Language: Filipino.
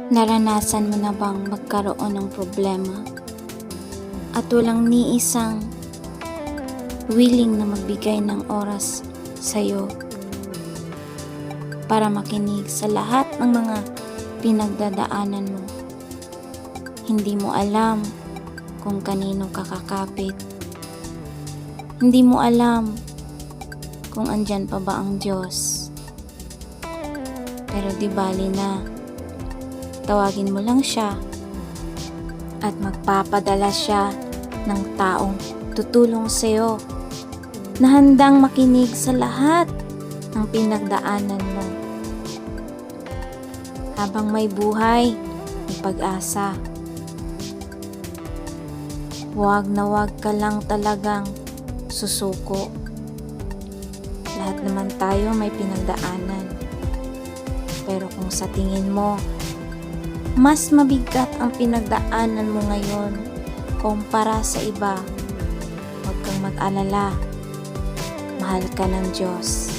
Naranasan mo na bang magkaroon ng problema at walang ni isang willing na magbigay ng oras sa'yo para makinig sa lahat ng mga pinagdadaanan mo? Hindi mo alam kung kanino kakakapit. Hindi mo alam kung andyan pa ba ang Diyos. Pero di bali na. Tawagin mo lang siya at magpapadala siya ng taong tutulong sa'yo na handang makinig sa lahat ng pinagdaanan mo. Habang may buhay, may pag-asa. Huwag na huwag ka lang talagang susuko. Lahat naman tayo may pinagdaanan. Pero kung sa tingin mo, mas mabigat ang pinagdaanan mo ngayon kumpara sa iba, huwag kang mag-alala. Mahal ka ng Diyos.